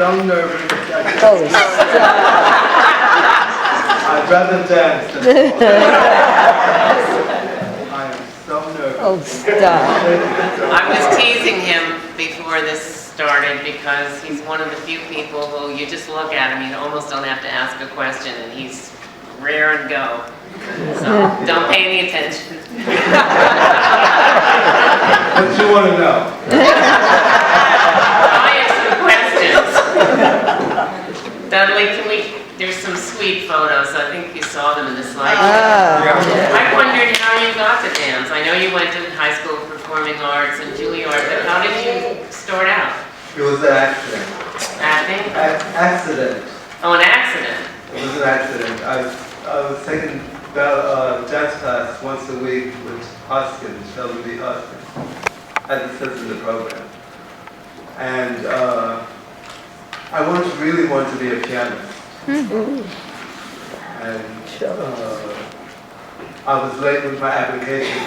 so nervous. Oh, I'd rather dance than I am so nervous. oh, stop. I was teasing him before this started because he's one of the few people who you just look at him, you almost don't have to ask a question, and he's rare and go. So don't pay any attention. What do you want to know? I have some questions. Dudley, there's some sweet photos. I think you saw them in the slideshow. I wondered how you got to dance. I know you went to high school of performing arts and Juilliard, but how did you start out? It was an accident. Acting? Accident. Oh, an accident. It was an accident. I was taking dance class once a week with Hoskins, Sheldon B. Hoskins, as it says in the program. And I really wanted to be a pianist. And I was late with my application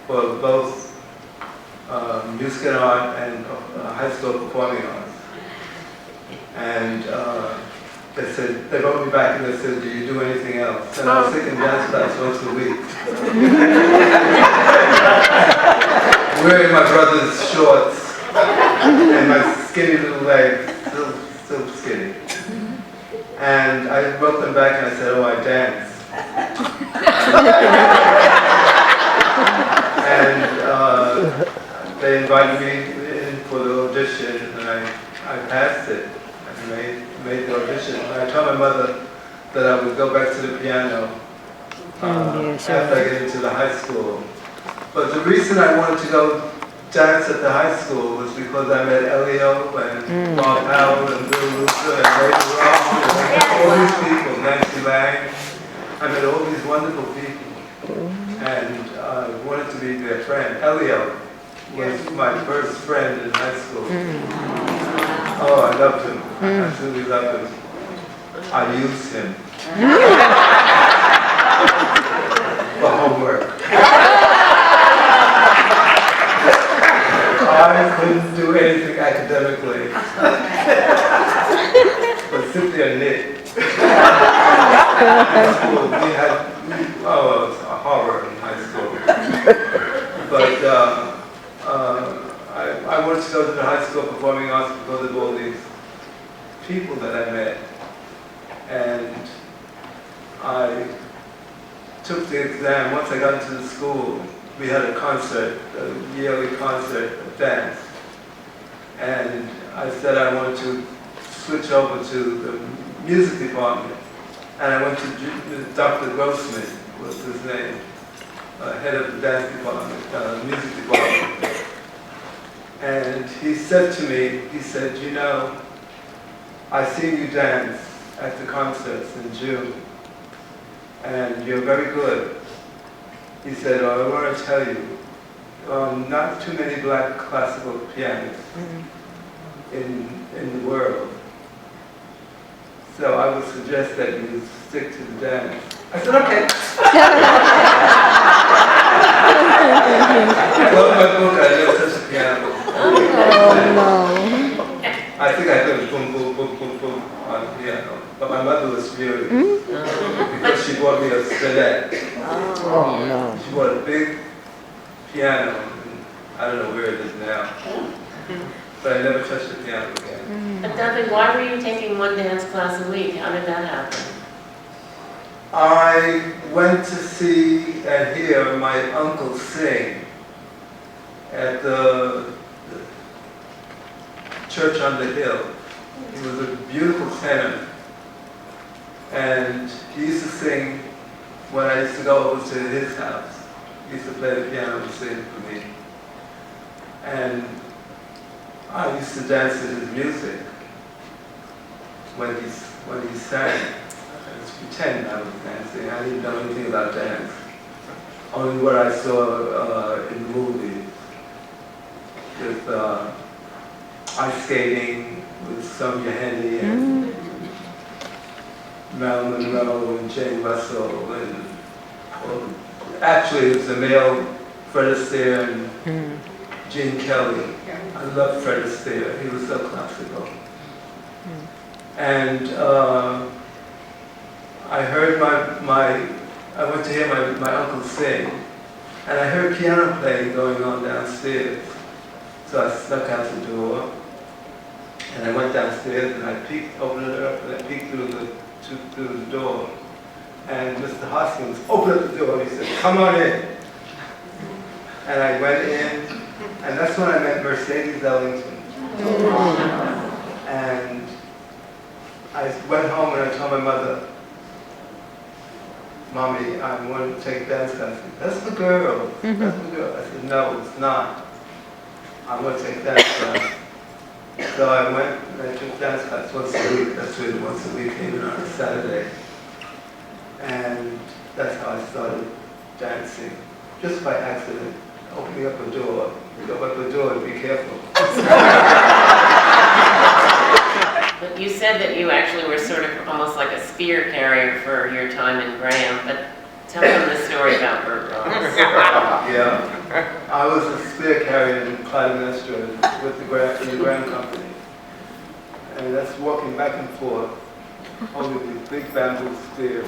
for both music and art and high school performing arts. And they wrote me back and they said, do you do anything else? And I was taking dance class once a week. Wearing my brother's shorts and my skinny little legs, still skinny. And I wrote them back and I said, oh, I dance. And they invited me in for the audition and I passed it. I made the audition. And I told my mother that I would go back to the piano after I get into the high school. But the reason I wanted to go dance at the high school was because I met Elio and Bob Howard and Bill Luther and Ray Ross and all these people, Nancy Lang. I met all these wonderful people and I wanted to be their friend. Elio was my first friend in high school. Oh, I loved him. I absolutely loved him. I used him for homework. I couldn't do anything academically, but simply a knit. We had, it was a horror in high school. But I wanted to go to the high school performing arts because of all these people that I met. And I took the exam. Once I got into the school, we had a concert, a yearly concert of dance. And I said I wanted to switch over to the music department. And I went to Dr. Grossman, was his name, head of the dance department, music department. And he said to me, he said, you know, I seen you dance at the concerts in June, and you're very good. He said, oh, I want to tell you, not too many black classical pianists in the world. So I would suggest that you stick to the dance. I said, okay. I wrote my book, I never touched the piano. Oh, no. I think I could boom, boom, boom, boom, boom on the piano. But my mother was furious because she bought me a Stradette. Oh, no. She bought a big piano, and I don't know where it is now. But I never touched the piano again. But Dudley, why were you taking one dance class a week? How did that happen? I went to see and hear my uncle sing at the church on the hill. He was a beautiful tenor. And he used to sing when I used to go over to his house. He used to play the piano and sing for me. And I used to dance to his music when he sang. I was pretending I was dancing. I didn't know anything about dance. Only what I saw in movies. With ice skating with Sonia Henny and Marilyn Monroe and Jane Russell and actually it was a male Fred Astaire and Gene Kelly. I loved Fred Astaire. He was so classical. And I heard I went to hear my uncle sing, and I heard piano playing going on downstairs. So I snuck out the door, and I went downstairs, and I opened it up, and I peeked through the door. And Mr. Hoskins opened up the door, and he said, "Come on in." And I went in, and that's when I met Mercedes Ellington. And I went home and I told my mother, "Mommy, I want to take dance classes." "That's the girl. That's the girl." I said, "No, it's not. I want to take dance classes." So I went and I took dance class once a week. That's what once a week came in on a Saturday. And that's how I started dancing, just by accident, opening up a door. You go up the door and be careful. But you said that you actually were sort of almost like a spear carrier for your time in Graham, but tell them the story about Burt Ross. Yeah, I was a spear carrier in Clytemnestra with the Graham Company. And that's walking back and forth, holding these big bamboo spears.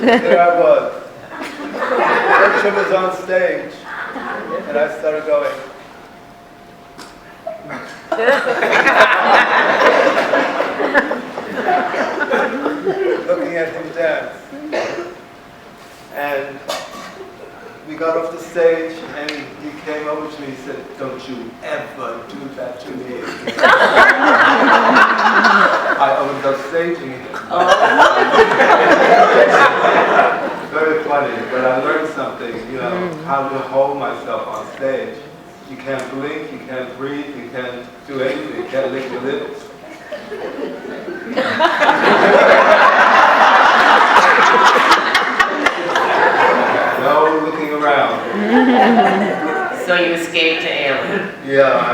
There I was. Bertram was on stage, and I started going. Looking at him dance. And we got off the stage, and he came over to me and said, "Don't you ever do that to me." I was upstaging him. Very funny, but I learned something, how to hold myself on stage. You can't blink, you can't breathe, you can't do anything, you can't lick your lips. No looking around. So you escaped to Ailey. Yeah, I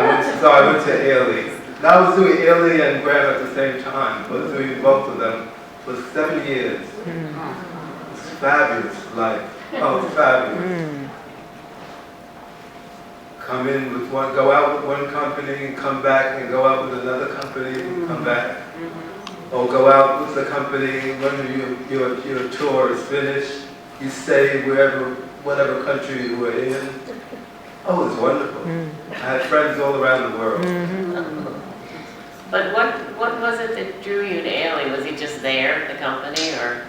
went to Ailey. I was doing Ailey and Graham at the same time. I was doing both of them for 7 years. It's fabulous life. Oh, fabulous. Come in with one, go out with one company and come back, and go out with another company and come back. Or go out with the company when your tour is finished. You stay whatever country you were in. Oh, it was wonderful. I had friends all around the world. But what was it that drew you to Ailey? Was he just there, the company, or?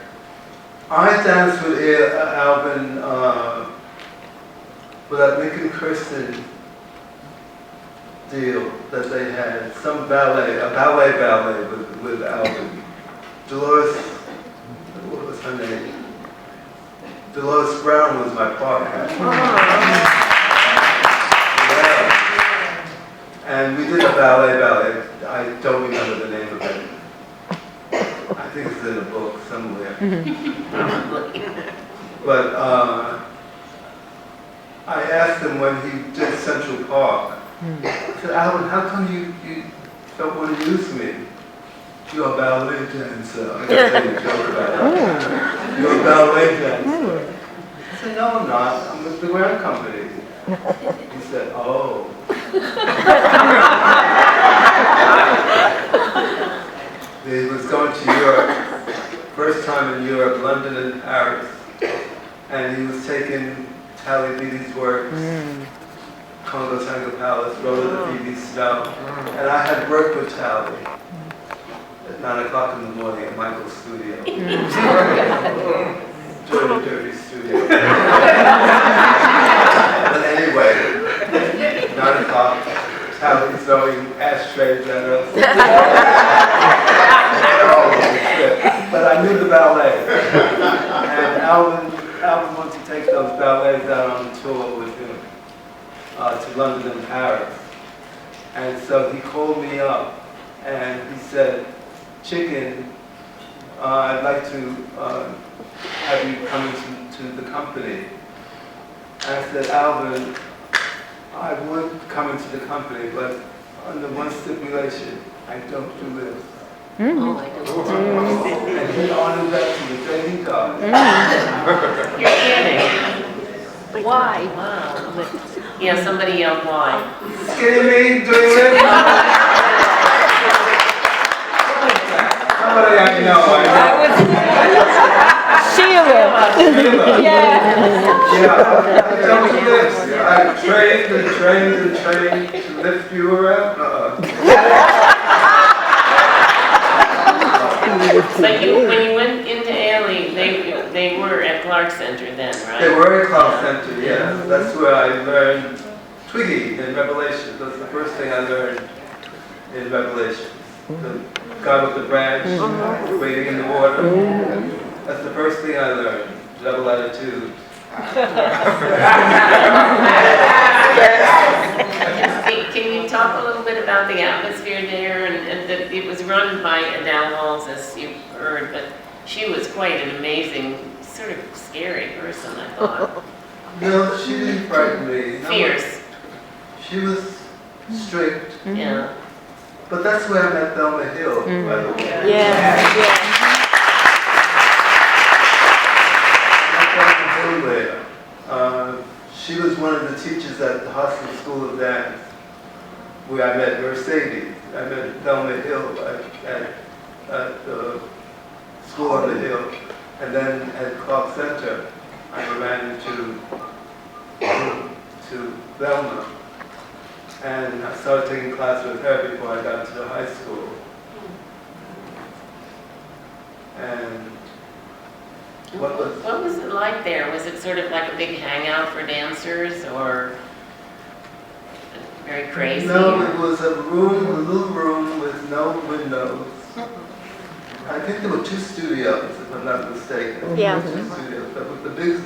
I danced with Alvin with that Lincoln Kirsten deal that they had, some ballet, a ballet with Alvin. Dolores, what was her name? Dolores Brown was my partner. Yeah. And we did a ballet. I don't remember the name of it. I think it's in a book somewhere. But I asked him when he did Central Park, I said, "Alvin, how come you don't want to use me? You're a ballet dancer." I got to say a joke about it. "You're a ballet dancer." I said, "No, I'm not. I'm with the Graham Company." He said, "Oh." He was going to Europe, first time in Europe, London and Paris, and he was taking Tally Beatty's works, Congo Tango Palace, Road of the Phoebe Snow, and I had worked with Tally at 9 o'clock in the morning at Michael's studio. Dirty studio. But anyway, 9 o'clock, Tally throwing ashtrays at us. But I knew the ballet. And Alvin wanted to take those ballets out on the tour with him to London and Paris. And so he called me up and he said, "Chicken, I'd like to have you come into the company." And I said, "Alvin, I would come into the company, but under one stipulation, I don't do this." Oh, I don't. And he honored that to the day he died. You're kidding. Why? Wow. Yeah, somebody yelled why. Skinny me doing this? Somebody I know. Sheila. Yeah. Yeah, tell me this. I trained and trained and trained to lift you around. But when you went into Ailey, they were at Clark Center then, right? They were at Clark Center, yes. That's where I learned Twiggy in Revelation. That's the first thing I learned in Revelation. The guy with the branch waiting in the water. That's the first thing I learned. Double attitude. Can you talk a little bit about the atmosphere there? And that it was run by Adele Halls, as you heard, but she was quite an amazing, sort of scary person, I thought. No, she didn't frighten me. No, Fierce. she was strict. Yeah. But that's where I met Thelma Hill, by the way. Yeah. She was one of the teachers at the Hostel School of Dance, where I met Mercedes. I met Thelma Hill at the school on the hill. And then at Clark Center, I ran into Thelma. And I started taking class with her before I got to the high school. And what was it like there? Was it sort of like a big hangout for dancers, or very crazy? No, it was a little room with no windows. I think there were 2 studios, if I'm not mistaken. Yeah. 2 studios.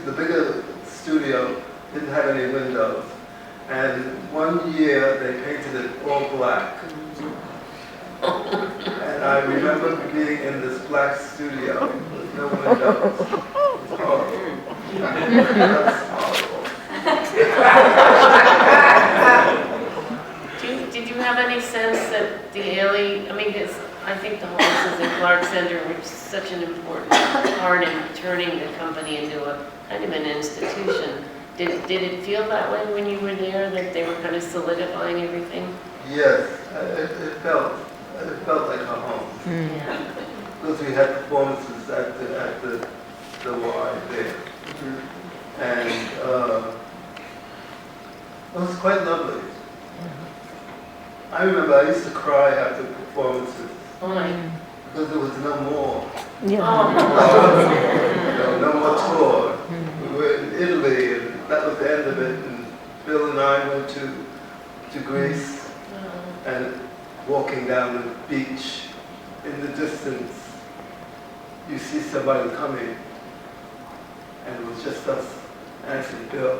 The bigger studio didn't have any windows. And one year they painted it all black. And I remember being in this black studio with no windows. It's horrible. That's horrible. Did you have any sense that the Ailey, I mean, I think the Halls and Clark Center were such an important part in turning the company into a kind of an institution. Did it feel that way when you were there, that they were kind of solidifying everything? Yes, it felt like a home. Yeah. Because we had performances at the Y there. And it was quite lovely. I remember I used to cry after performances. Why? Because there was no more. Yeah. No more tour. We were in Italy, and that was the end of it. And Bill and I went to Greece, and walking down the beach, in the distance, you see somebody coming, and it was just us. And I said, Bill,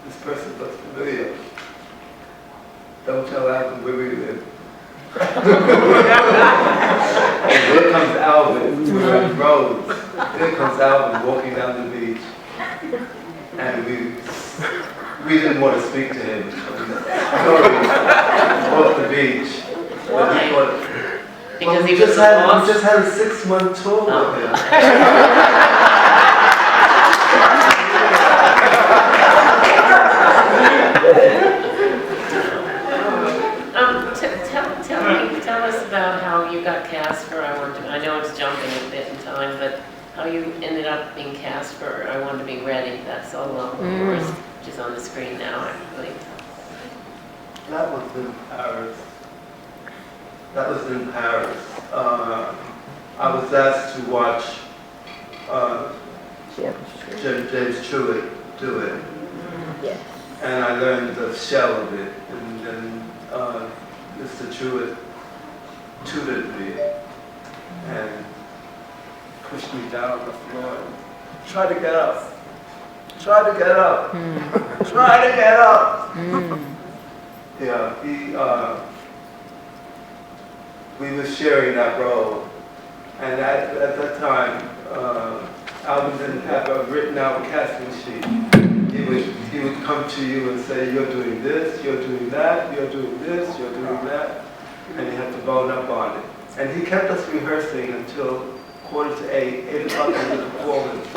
this person looks familiar. Don't tell Alvin where we live. And here comes Alvin, we were in Rhodes. Here comes Alvin walking down the beach. And we didn't want to speak to him. Off the beach. Why? Because we he was just had a 6-month tour with him. Tell us about how you got cast for I Want to, I know it's jumping a bit in time, but how you ended up being cast for I Want to Be Ready, that solo of yours, which is on the screen now, actually. That was in Paris. I was asked to watch James Truitt do it. Yes. And I learned the shell of it. And then Mr. Truitt tutored me and pushed me down on the floor. Try to get up. Try to get up. Try to get up. Yeah, we were sharing that role. And at that time, Alvin didn't have a written out casting sheet. He would come to you and say, you're doing this, you're doing that, you're doing this, you're doing that. And you had to bone up on it. And he kept us rehearsing until 7:45 into the performance.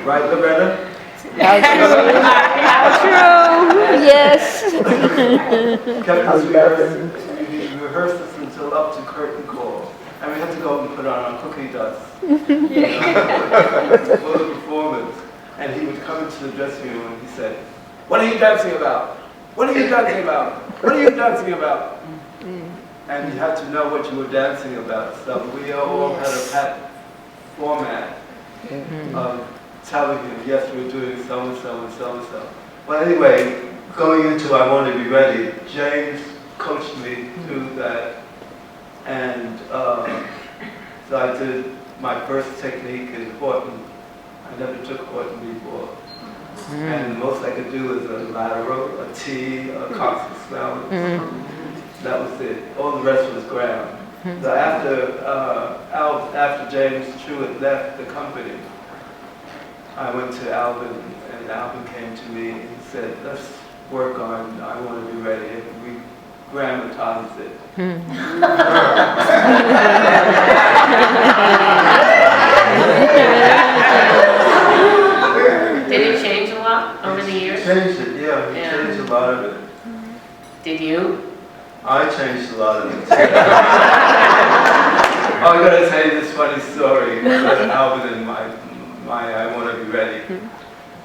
Right, Loretta? How true. Yes. Kept us rehearsing. We rehearsed this until up to curtain call. And we had to go and put on our cookie dust for the performance. And he would come into the dressing room and he said, "What are you dancing about? What are you dancing about? What are you dancing about?" And you had to know what you were dancing about. So we all had a pat format of telling him, yes, we're doing so-and-so and so-and-so. Well, anyway, going into I Want to Be Ready, James coached me through that. And so I did my first technique in Horton. I never took Horton before. And the most I could do was a lateral, a T, a constant swell. That was it. All the rest was ground. So after James Truitt left the company, I went to Alvin, and Alvin came to me and said, "Let's work on I Want to Be Ready." And we grammatized it. Did it change a lot over the years? Changed it, yeah. He changed a lot of it. Did you? I changed a lot of it. I'm going to tell you this funny story about Alvin and my I Want to Be Ready.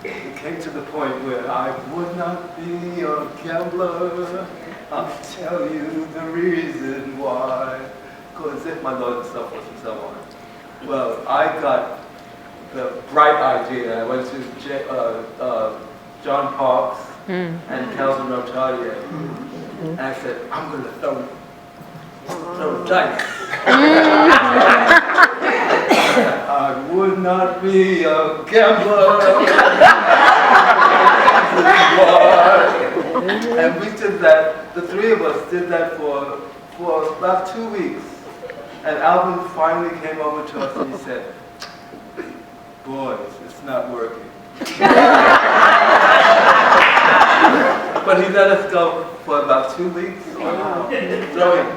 It came to the point where I would not be a gambler. I'll tell you the reason why. Because if my Lord and so forth and so on. Well, I got the bright idea. I went to John Parks and Calvin Rotaria. And I said, I'm going to throw dice. I would not be a gambler. And we did that, the three of us did that for about 2 weeks. And Alvin finally came over to us and he said, "Boys, it's not working." But he let us go for about 2 weeks throwing.